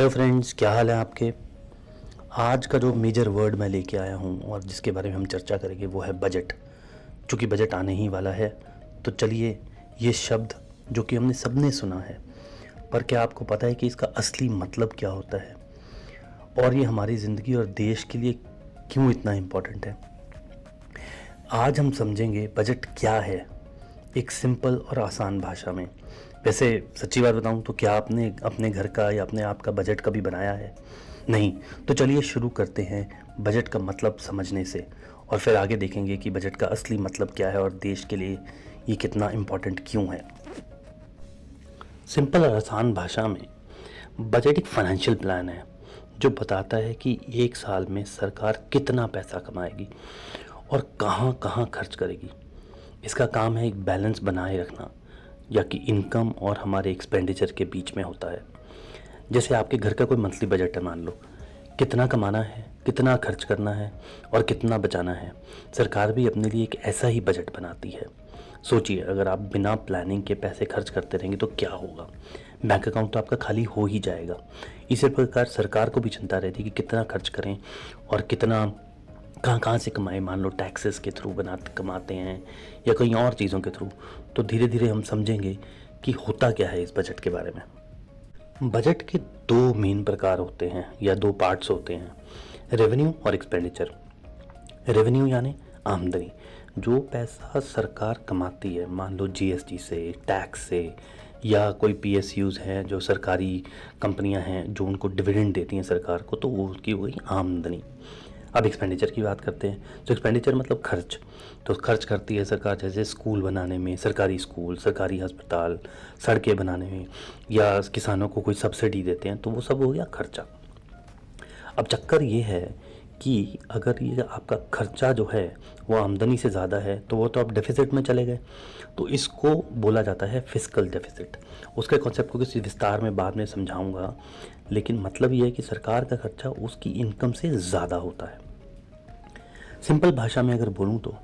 Hello friends, क्या हाल है आपके। आज का जो मेजर वर्ड मैं लेके आया हूँ और जिसके बारे में हम चर्चा करेंगे वो है बजट। चूँकि बजट आने ही वाला है तो चलिए, ये शब्द जो कि हमने सबने सुना है, पर क्या आपको पता है कि इसका असली मतलब क्या होता है और ये हमारी ज़िंदगी और देश के लिए क्यों इतना इम्पोर्टेंट है। आज हम समझेंगे बजट क्या है, एक सिंपल और आसान भाषा में। वैसे सच्ची बात बताऊं तो क्या आपने अपने घर का या अपने आप का बजट कभी बनाया है? नहीं। तो चलिए शुरू करते हैं बजट का मतलब समझने से, और फिर आगे देखेंगे कि बजट का असली मतलब क्या है और देश के लिए ये कितना इम्पोर्टेंट क्यों है। सिंपल और आसान भाषा में बजट एक फाइनेंशियल प्लान है जो बताता है कि एक साल में सरकार कितना पैसा कमाएगी और कहाँ कहाँ खर्च करेगी। इसका काम है एक बैलेंस बनाए रखना, या कि इनकम और हमारे एक्सपेंडिचर के बीच में होता है। जैसे आपके घर का कोई मंथली बजट है, मान लो कितना कमाना है, कितना खर्च करना है और कितना बचाना है। सरकार भी अपने लिए एक ऐसा ही बजट बनाती है। सोचिए, अगर आप बिना प्लानिंग के पैसे खर्च करते रहेंगे तो क्या होगा। बैंक अकाउंट तो आपका खाली हो ही जाएगा। इसी प्रकार सरकार को भी चिंता रहती है कि कितना खर्च करें और कितना कहाँ कहाँ से कमाएं। मान लो टैक्सेस के थ्रू कमाते हैं या कहीं और चीज़ों के थ्रू। तो धीरे धीरे हम समझेंगे कि होता क्या है इस बजट के बारे में। बजट के दो मेन प्रकार होते हैं या दो पार्ट्स होते हैं, रेवेन्यू और एक्सपेंडिचर। रेवेन्यू यानी आमदनी, जो पैसा सरकार कमाती है, मान लो जीएसटी से, टैक्स से, या कोई पीएसयूज हैं जो सरकारी कंपनियां हैं जो उनको डिविडेंड देती हैं सरकार को, तो वो उसकी वही आमदनी। अब एक्सपेंडिचर की बात करते हैं। तो एक्सपेंडिचर मतलब खर्च। तो खर्च करती है सरकार, जैसे स्कूल बनाने में, सरकारी स्कूल, सरकारी अस्पताल, सड़कें बनाने में, या किसानों को कोई सब्सिडी देते हैं, तो वो सब हो गया खर्चा। अब चक्कर ये है कि अगर ये आपका खर्चा जो है वो आमदनी से ज़्यादा है तो वो तो आप डेफिसिट में चले गए। तो इसको बोला जाता है फिस्कल डेफिसिट। उसके कॉन्सेप्ट को किसी विस्तार में बाद में समझाऊंगा, लेकिन मतलब ये है कि सरकार का खर्चा उसकी इनकम से ज़्यादा होता है। सिंपल भाषा में अगर बोलूँ तो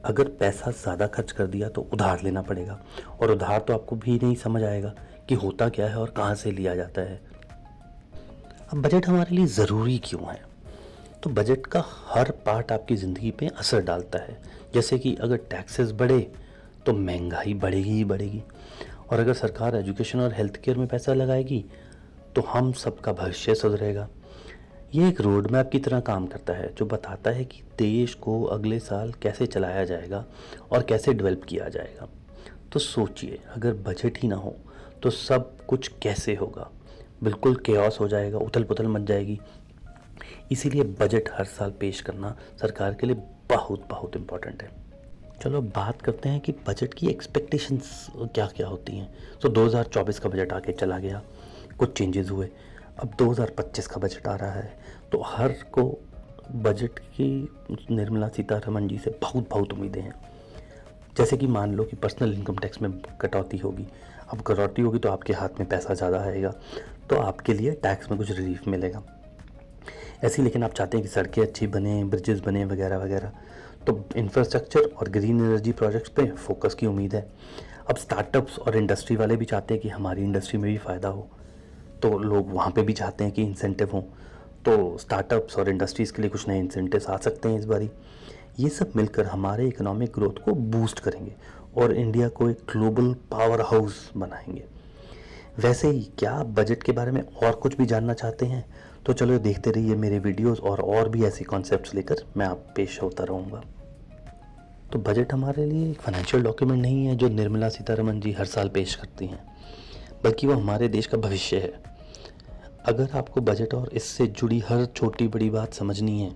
अगर पैसा ज़्यादा खर्च कर दिया तो उधार लेना पड़ेगा, और उधार तो आपको भी नहीं समझ आएगा कि होता क्या है और कहाँ से लिया जाता है। अब बजट हमारे लिए ज़रूरी क्यों है? तो बजट का हर पार्ट आपकी ज़िंदगी पे असर डालता है। जैसे कि अगर टैक्सेस बढ़े तो महंगाई बढ़ेगी ही बढ़ेगी, और अगर सरकार एजुकेशन और हेल्थ केयर में पैसा लगाएगी तो हम सबका भविष्य सुधरेगा। ये एक रोड मैप की तरह काम करता है जो बताता है कि देश को अगले साल कैसे चलाया जाएगा और कैसे डेवलप किया जाएगा। तो सोचिए, अगर बजट ही ना हो तो सब कुछ कैसे होगा। बिल्कुल केओस हो जाएगा, उथल पुथल मच जाएगी। इसीलिए बजट हर साल पेश करना सरकार के लिए बहुत बहुत इम्पोर्टेंट है। चलो अब बात करते हैं कि बजट की एक्सपेक्टेशंस क्या क्या होती हैं। तो 2024 का बजट आके चला गया, कुछ चेंजेस हुए। अब 2025 का बजट आ रहा है, तो हर को बजट की निर्मला सीतारमण जी से बहुत बहुत उम्मीदें हैं। जैसे कि मान लो कि पर्सनल इनकम टैक्स में कटौती होगी। अब कटौती होगी तो आपके हाथ में पैसा ज़्यादा आएगा, तो आपके लिए टैक्स में कुछ रिलीफ मिलेगा। ऐसे ही लेकिन आप चाहते हैं कि सड़कें अच्छी बने, ब्रिजेस बने, वगैरह वगैरह, तो इंफ्रास्ट्रक्चर और ग्रीन एनर्जी प्रोजेक्ट्स पे फोकस की उम्मीद है। अब स्टार्टअप्स और इंडस्ट्री वाले भी चाहते हैं कि हमारी इंडस्ट्री में भी फ़ायदा हो, तो लोग वहाँ पे भी चाहते हैं कि इंसेंटिव हों। तो स्टार्टअप्स और इंडस्ट्रीज़ के लिए कुछ नए इंसेंटिव्स आ सकते हैं इस बारी। ये सब मिलकर हमारे इकोनॉमिक ग्रोथ को बूस्ट करेंगे और इंडिया को एक ग्लोबल पावर हाउस बनाएंगे। वैसे ही क्या आप बजट के बारे में और कुछ भी जानना चाहते हैं? तो चलो देखते रहिए मेरे वीडियोस, और भी ऐसी कॉन्सेप्ट्स लेकर मैं आप पेश होता रहूँगा। तो बजट हमारे लिए एक फाइनेंशियल डॉक्यूमेंट नहीं है जो निर्मला सीतारमण जी हर साल पेश करती हैं, बल्कि वो हमारे देश का भविष्य है। अगर आपको बजट और इससे जुड़ी हर छोटी बड़ी बात समझनी है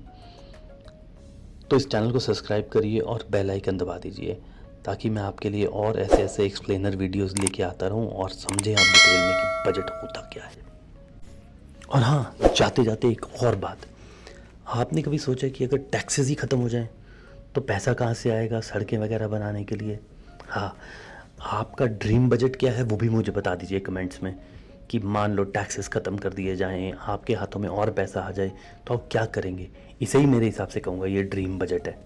तो इस चैनल को सब्सक्राइब करिए और बेल आइकन दबा दीजिए, ताकि मैं आपके लिए और ऐसे ऐसे एक्सप्लेनर वीडियोस लेके आता रहूं और समझें आप डिटेल में कि बजट होता क्या है। और हाँ, जाते जाते एक और बात, आपने कभी सोचा कि अगर टैक्सेस ही ख़त्म हो जाएं तो पैसा कहाँ से आएगा सड़कें वगैरह बनाने के लिए? हाँ, आपका ड्रीम बजट क्या है वो भी मुझे बता दीजिए कमेंट्स में, कि मान लो टैक्सेस ख़त्म कर दिए जाएं, आपके हाथों में और पैसा आ जाए तो आप क्या करेंगे। इसे ही मेरे हिसाब से कहूँगा ये ड्रीम बजट है।